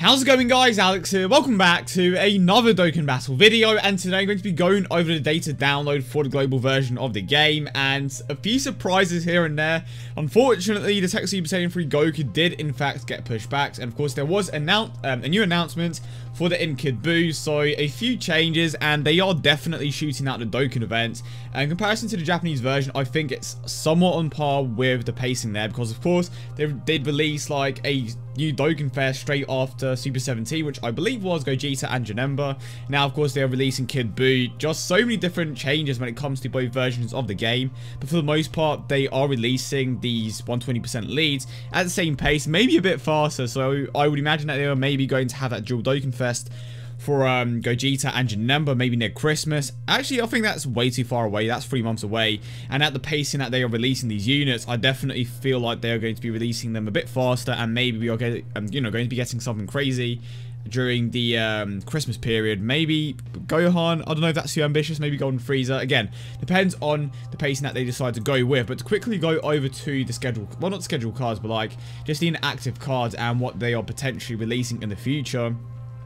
How's it going, guys? Alex here. Welcome back to another Dokkan Battle video, and today I'm going to be going over the data download for the global version of the game, and a few surprises here and there. Unfortunately, the Tech Super Saiyan 3 Goku did in fact get pushed back, and of course there was a new announcement for the INT BUU, so a few changes, and they are definitely shooting out the Dokkan event. In comparison to the Japanese version, I think it's somewhat on par with the pacing there, because of course they did release like a new Dokkan Fest straight after Super 17, which I believe was Gogeta and Janemba. Now, of course, they are releasing INT BUU. Just so many different changes when it comes to both versions of the game. But for the most part, they are releasing these 120% leads at the same pace, maybe a bit faster. So I would imagine that they are maybe going to have that dual Dokkan Fest for Gogeta and Janemba maybe near Christmas. Actually, I think that's way too far away. That's 3 months away. And at the pacing that they are releasing these units, I definitely feel like they are going to be releasing them a bit faster, and maybe we are going to be getting something crazy during the Christmas period. Maybe Gohan, I don't know if that's too ambitious, maybe Golden Frieza. Again, depends on the pacing that they decide to go with. But to quickly go over to the schedule, well, not scheduled cards, but like just the inactive cards and what they are potentially releasing in the future.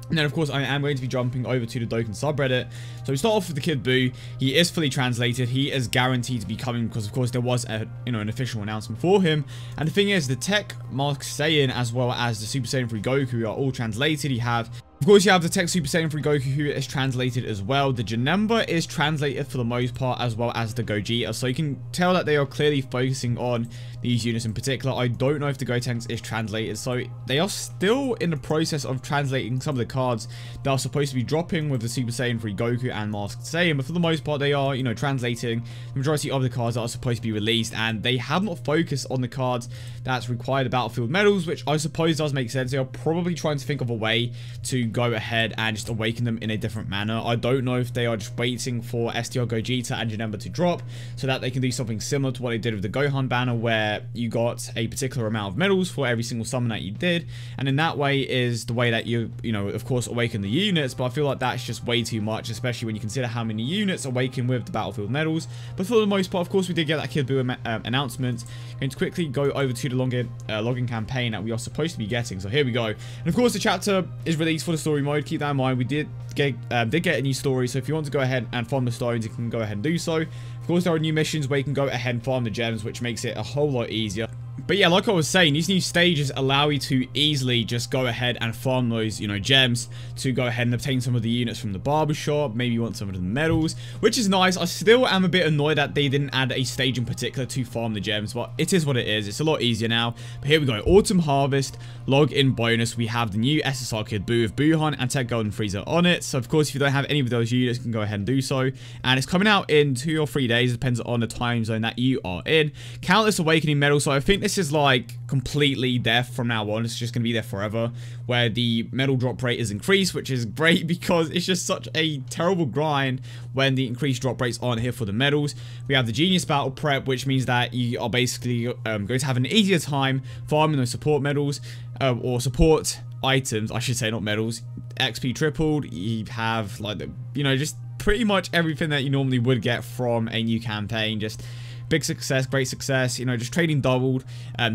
And then, of course, I am going to be jumping over to the Dokkan subreddit. So we start off with the INT BUU. He is fully translated. He is guaranteed to be coming because, of course, there was an official announcement for him. And the thing is, the Tech Mask Saiyan as well as the Super Saiyan 3 Goku are all translated. Of course, you have the Tech Super Saiyan 3 Goku who is translated as well. The Janemba is translated for the most part, as well as the Gogeta. So you can tell that they are clearly focusing on these units in particular. I don't know if the Gotenks is translated. So they are still in the process of translating some of the cards that are supposed to be dropping with the Super Saiyan 3 Goku and Masked Saiyan. But for the most part, they are, translating the majority of the cards that are supposed to be released. And they have not focused on the cards that's required the Battlefield medals, which I suppose does make sense. They are probably trying to think of a way to go ahead and just awaken them in a different manner. I don't know if they are just waiting for STR Gogeta and Janemba to drop so that they can do something similar to what they did with the Gohan banner, where you got a particular amount of medals for every single summon that you did, and in that way is the way that you of course awaken the units. But I feel like that's just way too much, especially when you consider how many units awaken with the Battlefield medals. But for the most part, of course, we did get that INT BUU announcement. Going to quickly go over to the login campaign that we are supposed to be getting. So here we go. And of course, the chapter is released for the story mode. Keep that in mind. We did get a new story, so if you want to go ahead and farm the stories, you can go ahead and do so. Of course, there are new missions where you can go ahead and farm the gems, which makes it a whole lot easier. But yeah, like I was saying, these new stages allow you to easily just go ahead and farm those, gems to go ahead and obtain some of the units from the barbershop. Maybe you want some of the medals, which is nice. I still am a bit annoyed that they didn't add a stage in particular to farm the gems, but it is what it is. It's a lot easier now. But here we go. Autumn Harvest, log-in bonus. We have the new SSR INT BUU with Buhan and Tech Golden Frieza on it. So, of course, if you don't have any of those units, you can go ahead and do so. And it's coming out in 2 or 3 days. It depends on the time zone that you are in. Countless Awakening medals. So, I think this is like completely there from now on. It's just going to be there forever, where the medal drop rate is increased, which is great because it's just such a terrible grind when the increased drop rates aren't here for the medals. We have the Genius Battle Prep, which means that you are basically going to have an easier time farming those support medals, or support items, I should say, not medals. XP tripled. You have like just pretty much everything that you normally would get from a new campaign. Just big success, great success, just trading doubled,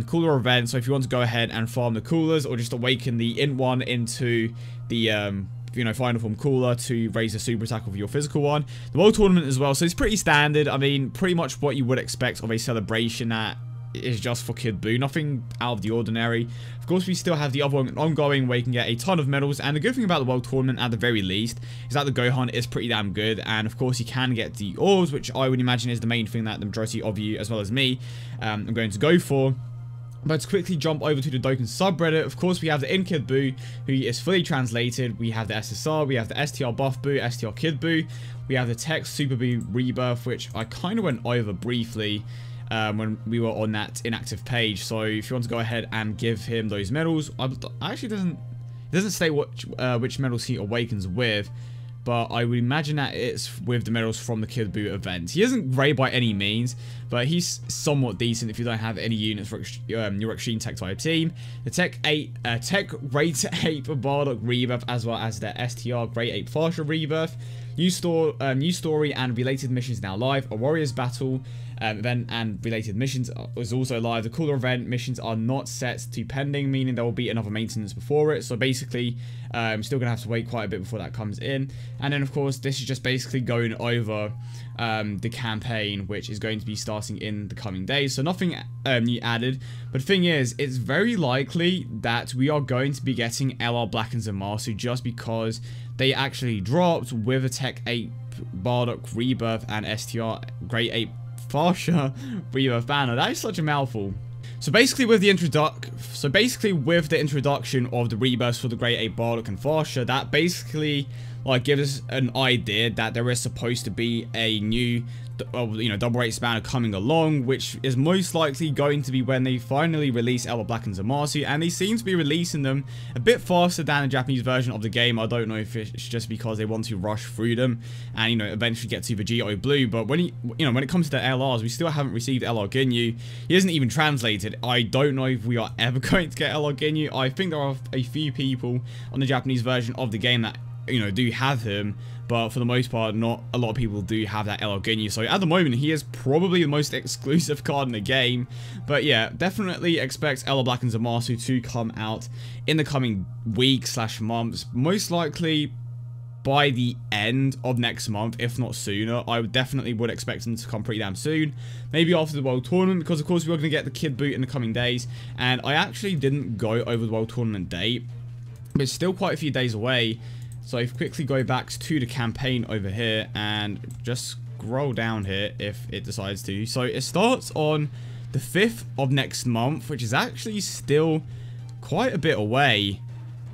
cooler events. So if you want to go ahead and farm the coolers, or just awaken the INT one into the final form cooler to raise the super attack of your physical one. The World Tournament as well, so it's pretty standard. I mean, pretty much what you would expect of a celebration that is just for INT BUU, nothing out of the ordinary. Of course, we still have the other one ongoing where you can get a ton of medals, and the good thing about the World Tournament at the very least is that the Gohan is pretty damn good, and of course you can get the orbs, which I would imagine is the main thing that the majority of you, as well as me, I'm going to go for. But to quickly jump over to the Dokkan subreddit, of course, we have the INT BUU, who is fully translated. We have the SSR, we have the STR Buff BUU, STR Kid BUU, we have the Tech Super BUU Rebirth, which I kind of went over briefly when we were on that inactive page. So if you want to go ahead and give him those medals, actually it doesn't state which medals he awakens with, but I would imagine that it's with the medals from the INT BUU event. He isn't great by any means, but he's somewhat decent if you don't have any units for your Extreme Tech type team. The Tech Great Ape Bardock Rebirth, as well as the STR Great Ape Farsha Rebirth. New story and related missions now live. A Warriors Battle, event and related missions is also live. The cooler event missions are not set to pending, meaning there will be another maintenance before it. So basically, still gonna have to wait quite a bit before that comes in. And then of course, this is just basically going over the campaign, which is going to be starting in the coming days. So nothing new added. But the thing is, it's very likely that we are going to be getting LR Black and Zamasu just because they actually dropped with a Tech 8 Bardock Rebirth and STR Great 8 Farsha Rebirth banner. That is such a mouthful. So basically with the introduction of the rebirths for the Great 8 Bardock and Farsha, that basically like gives us an idea that there is supposed to be a new double rate spanner coming along, which is most likely going to be when they finally release LR Black and Zamasu, and they seem to be releasing them a bit faster than the Japanese version of the game. I don't know if it's just because they want to rush through them and eventually get to Vegito Blue, but when it comes to the LRs, we still haven't received LR Ginyu. He isn't even translated. I don't know if we are ever going to get LR Ginyu. I think there are a few people on the Japanese version of the game that do have him, but for the most part, not a lot of people do have that LR Ginyu. So at the moment, he is probably the most exclusive card in the game. But yeah, definitely expect LR Black and Zamasu to come out in the coming weeks/months. Most likely by the end of next month, if not sooner. I definitely would expect them to come pretty damn soon. Maybe after the World Tournament, because of course we're going to get the Kid Boot in the coming days. And I actually didn't go over the World Tournament date, but it's still quite a few days away. So if quickly go back to the campaign over here and just scroll down here if it decides to. So it starts on the 5th of next month, which is actually still quite a bit away.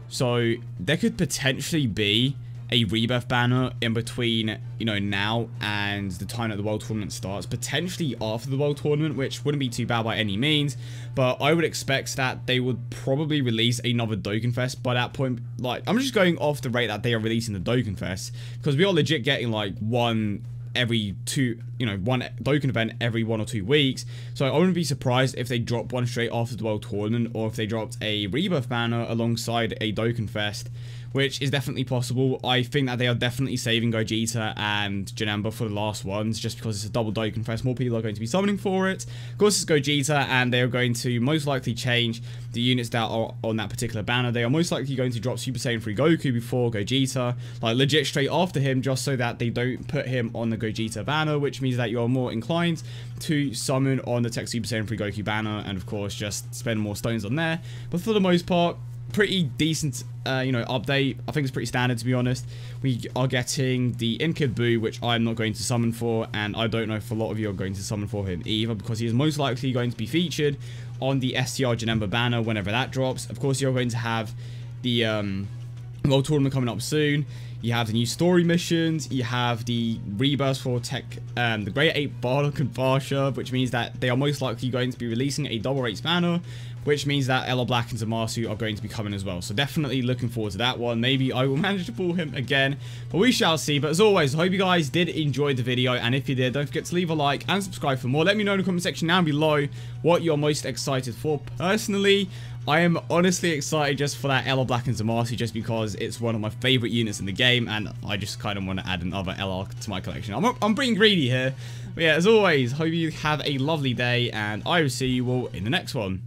So there could potentially be a rebirth banner in between, now and the time that the World Tournament starts. Potentially after the World Tournament, which wouldn't be too bad by any means. But I would expect that they would probably release another Dokkan Fest by that point. Like, I'm just going off the rate that they are releasing the Dokkan Fest, because we are legit getting like one Dokkan event every 1 or 2 weeks. So I wouldn't be surprised if they drop one straight after the World Tournament, or if they dropped a rebirth banner alongside a Dokkan Fest, which is definitely possible. I think that they are definitely saving Gogeta and Janemba for the last ones, just because it's a double Dokkan Fest. More people are going to be summoning for it. Of course, it's Gogeta, and they are going to most likely change the units that are on that particular banner. They are most likely going to drop Super Saiyan 3 Goku before Gogeta, like legit straight after him, just so that they don't put him on the Gogeta banner, which means that you're more inclined to summon on the Tech Super Saiyan 3 Goku banner, and of course just spend more stones on there. But for the most part, pretty decent update. I think it's pretty standard, to be honest. We are getting the Kid BUU, which I'm not going to summon for, and I don't know if a lot of you are going to summon for him either, because he is most likely going to be featured on the STR Janemba banner whenever that drops. Of course, you're going to have the World Tournament coming up soon. You have the new story missions, you have the rebirths for the Great 8 Bardock and Farsha, which means that they are most likely going to be releasing a double rate banner, which means that LR Black and Zamasu are going to be coming as well. So definitely looking forward to that one. Maybe I will manage to pull him again, but we shall see. But as always, I hope you guys did enjoy the video, and if you did, don't forget to leave a like and subscribe for more. Let me know in the comment section down below what you're most excited for. Personally, I am honestly excited just for that LR Black and Zamasu, just because it's one of my favorite units in the game, and I just kind of want to add another LR to my collection. I'm pretty greedy here. But yeah, as always, hope you have a lovely day, and I will see you all in the next one.